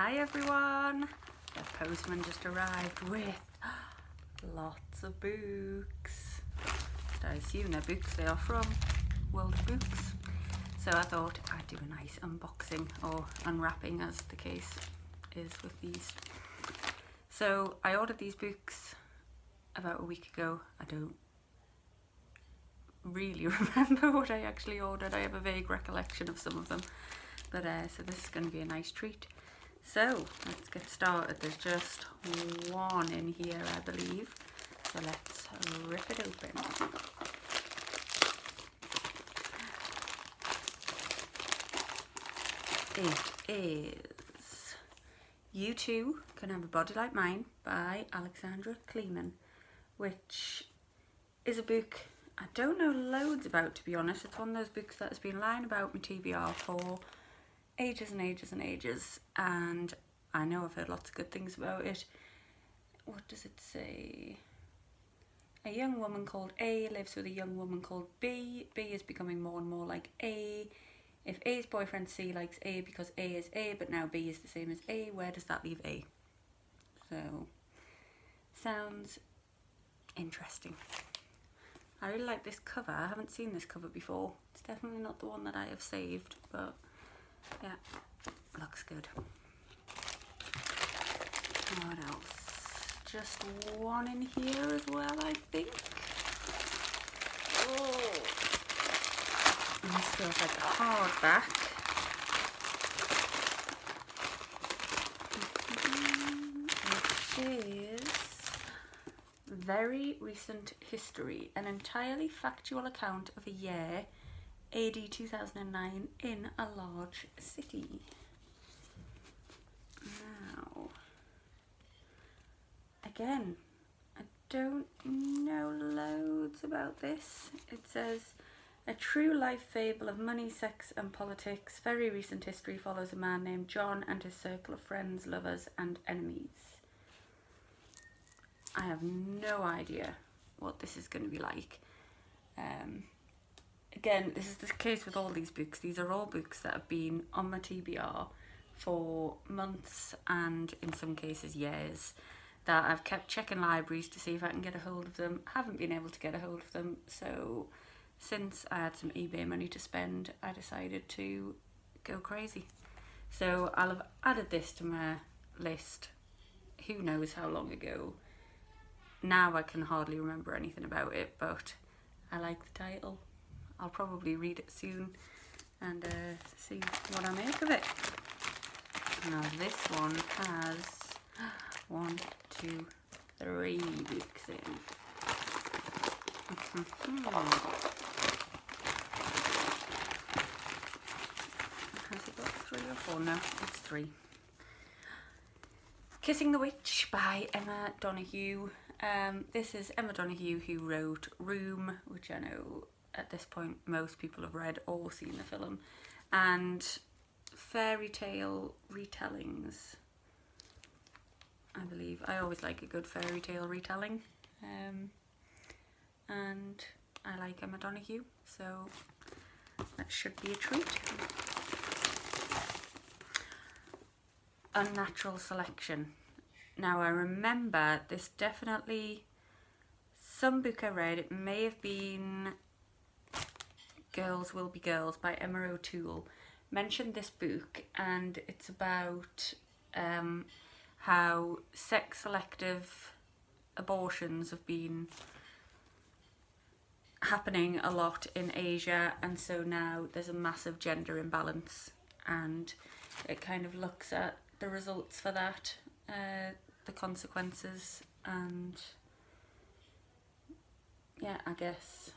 Hi everyone! The postman just arrived with lots of books. I assume they're books they are from World of Books. So I thought I'd do a nice unboxing or unwrapping as the case is with these. So I ordered these books about a week ago. I don't really remember what I actually ordered. I have a vague recollection of some of them. But so this is going to be a nice treat. So let's get started. There's just one in here, I believe. So let's rip it open. It is You Too Can Have a Body Like Mine by Alexandra Kleeman, which is a book I don't know loads about, to be honest. It's one of those books that has been lying about my TBR for ages and ages and ages, and I know I've heard lots of good things about it. What does it say? A young woman called A lives with a young woman called B. B is becoming more and more like A. If A's boyfriend C likes A because A is A, but now B is the same as A, where does that leave A? So, sounds interesting. I really like this cover. I haven't seen this cover before. It's definitely not the one that I have saved, but yeah, looks good. What else? Just one in here as well, I think. Oh, and this feels like a hardback. It is Very Recent History, an entirely factual account of a year AD 2009 in a large city. Now, again, I don't know loads about this. It says, a true life fable of money, sex and politics. Very Recent History follows a man named John and his circle of friends, lovers and enemies. I have no idea what this is going to be like. Again, this is the case with all these books. These are all books that have been on my TBR for months and in some cases years, that I've kept checking libraries to see if I can get a hold of them. Haven't been able to get a hold of them, so since I had some eBay money to spend, I decided to go crazy. So I'll have added this to my list who knows how long ago. Now I can hardly remember anything about it, but I like the title. I'll probably read it soon and see what I make of it. Now this one has 1, 2, 3 books in. Has it got 3 or 4? No, it's 3. Kissing the Witch by Emma Donoghue. This is Emma Donoghue, who wrote Room, which I know at this point most people have read or seen the film, and Fairytale retellings, I believe. I always like a good fairy tale retelling, and I like Emma Donoghue, so that should be a treat. Unnatural Selection. Now I remember this definitely, some book I read, it may have been Girls Will Be Girls by Emma O'Toole, mentioned this book, and it's about how sex selective abortions have been happening a lot in Asia, and so now there's a massive gender imbalance, and it kind of looks at the results for that, the consequences, and yeah, I guess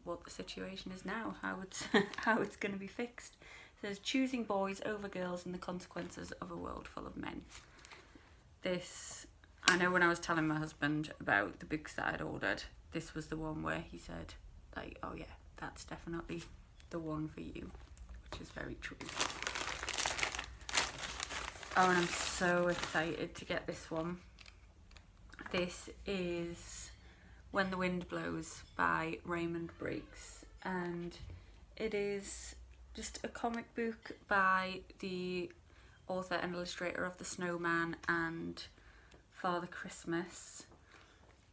what the situation is now, how it's how it's going to be fixed. It says choosing boys over girls and the consequences of a world full of men. This, I know when I was telling my husband about the books that I'd ordered, this was the one where he said, like, oh yeah, that's definitely the one for you, which is very true. Oh, and I'm so excited to get this one. This is When the Wind Blows by Raymond Briggs, and it is just a comic book by the author and illustrator of The Snowman and Father Christmas.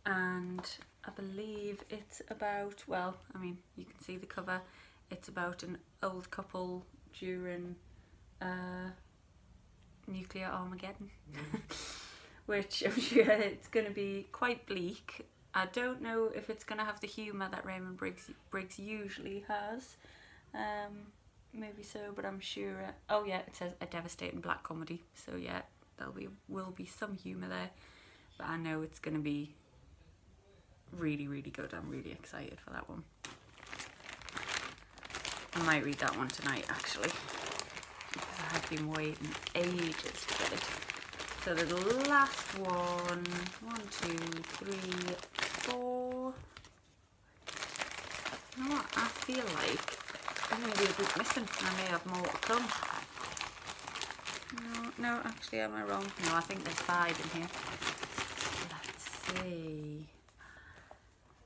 And I believe it's about, well, I mean, you can see the cover, it's about an old couple during nuclear Armageddon, which I'm sure it's going to be quite bleak. I don't know if it's going to have the humour that Raymond Briggs usually has. Maybe so, but I'm sure. Oh yeah, it says a devastating black comedy. So yeah, will be some humour there. But I know it's going to be really, really good. I'm really excited for that one. I might read that one tonight actually, because I have been waiting ages to get it. So the last one, 1, 2, 3, 4. You know what? I feel like there may be a book missing. I may have more to come. No, actually, am I wrong? No, I think there's 5 in here. Let's see.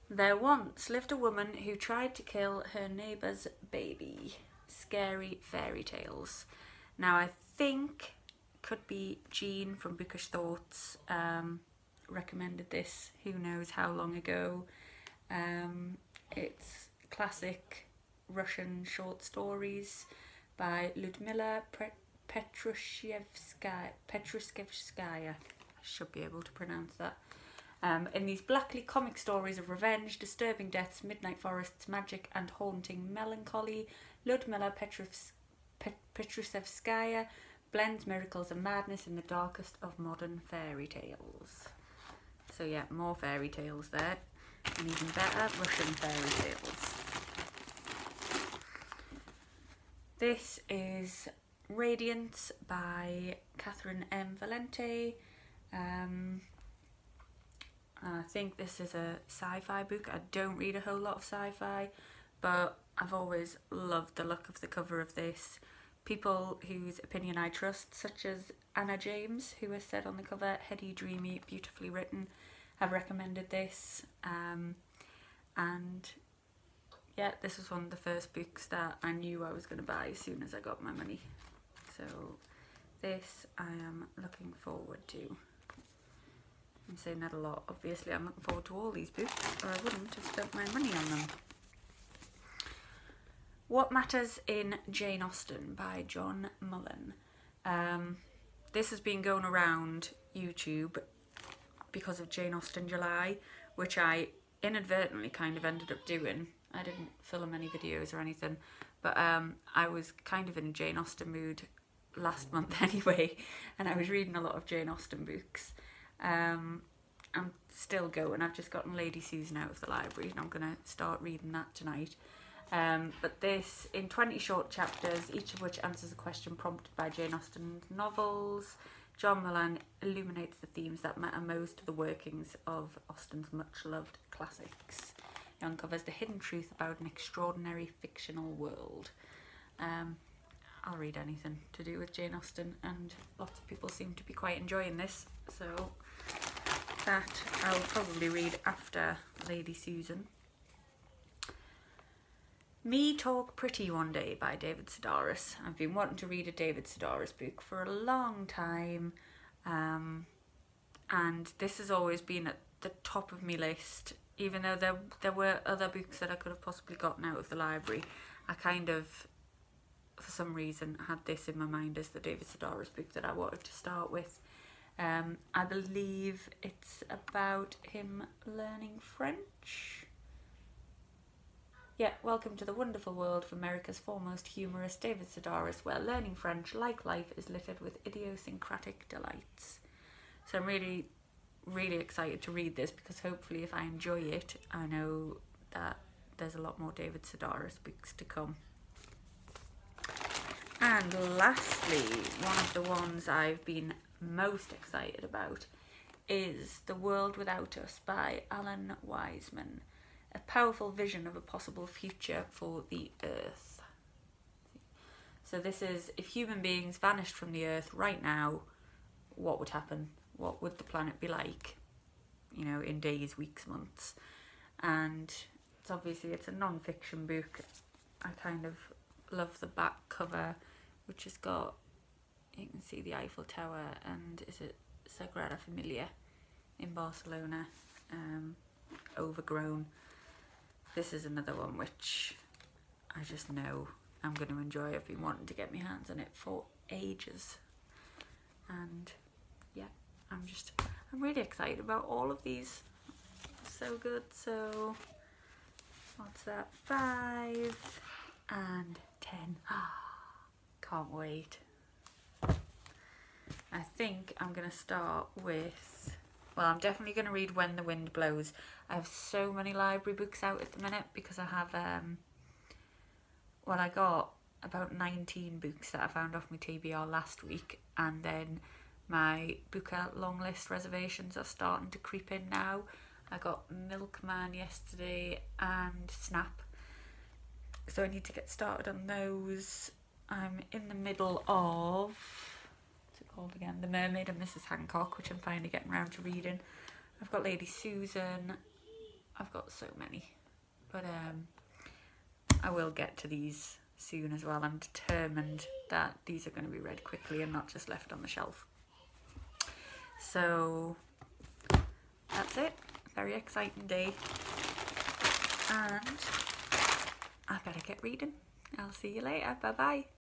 There once lived a woman who tried to kill her neighbour's baby. Scary Fairy Tales. Now, I think could be Jean from Bookish Thoughts recommended this, who knows how long ago. It's classic Russian short stories by Ludmila Petrushevskaya. I should be able to pronounce that. In these blackly comic stories of revenge, disturbing deaths, midnight forests, magic and haunting melancholy, Ludmila Petrushevskaya blends miracles and madness in the darkest of modern fairy tales. So yeah, more fairy tales there, and even better, Russian fairy tales. This is Radiance by Catherine M. Valente. I think this is a sci-fi book. I don't read a whole lot of sci-fi, but I've always loved the look of the cover of this. People whose opinion I trust, such as Anna James, who has said on the cover, heady, dreamy, beautifully written, have recommended this. And yeah, this was one of the first books that I knew I was going to buy as soon as I got my money. So this I am looking forward to. I'm saying that a lot. Obviously I'm looking forward to all these books, or I wouldn't have spent my money on them. What Matters in Jane Austen by John Mullen. This has been going around YouTube because of Jane Austen July, which I inadvertently kind of ended up doing. I didn't film any videos or anything, but I was kind of in a Jane Austen mood last month anyway, and I was reading a lot of Jane Austen books. I'm still going. I've just gotten Lady Susan out of the library and I'm going to start reading that tonight. But this, in 20 short chapters, each of which answers a question prompted by Jane Austen's novels, John Mullen illuminates the themes that matter most to the workings of Austen's much-loved classics. He uncovers the hidden truth about an extraordinary fictional world. I'll read anything to do with Jane Austen, and lots of people seem to be quite enjoying this, so that I'll probably read after Lady Susan. Me Talk Pretty One Day by David Sedaris. I've been wanting to read a David Sedaris book for a long time, and this has always been at the top of my list. Even though there were other books that I could have possibly gotten out of the library, I kind of, for some reason, had this in my mind as the David Sedaris book that I wanted to start with. I believe it's about him learning French. Yeah, welcome to the wonderful world of America's foremost humorist David Sedaris, where learning French, like life, is littered with idiosyncratic delights. So I'm really, really excited to read this, because hopefully if I enjoy it, I know that there's a lot more David Sedaris books to come. And lastly, one of the ones I've been most excited about is The World Without Us by Alan Weisman. A powerful vision of a possible future for the Earth. So this is, if human beings vanished from the Earth right now, what would happen? What would the planet be like? You know, in days, weeks, months. And it's obviously, it's a non-fiction book. I kind of love the back cover, which has got, you can see the Eiffel Tower and is it Sagrada Familia in Barcelona, overgrown. This is another one which I just know I'm going to enjoy. I've been wanting to get my hands on it for ages, and yeah, I'm really excited about all of these. So good. So what's that, 5 and 10. Can't wait. I think I'm going to start with, well, I'm definitely going to read When the Wind Blows. I have so many library books out at the minute because I have, well, I got about 19 books that I found off my TBR last week, and then my book out long list reservations are starting to creep in now. I got Milkman yesterday and Snap, so I need to get started on those. I'm in the middle of, what's it called again? The Mermaid and Mrs. Hancock, which I'm finally getting around to reading. I've got Lady Susan. I've got so many, but I will get to these soon as well. I'm determined that these are going to be read quickly and not just left on the shelf. So that's it. Very exciting day, and I better get reading. I'll see you later. Bye bye.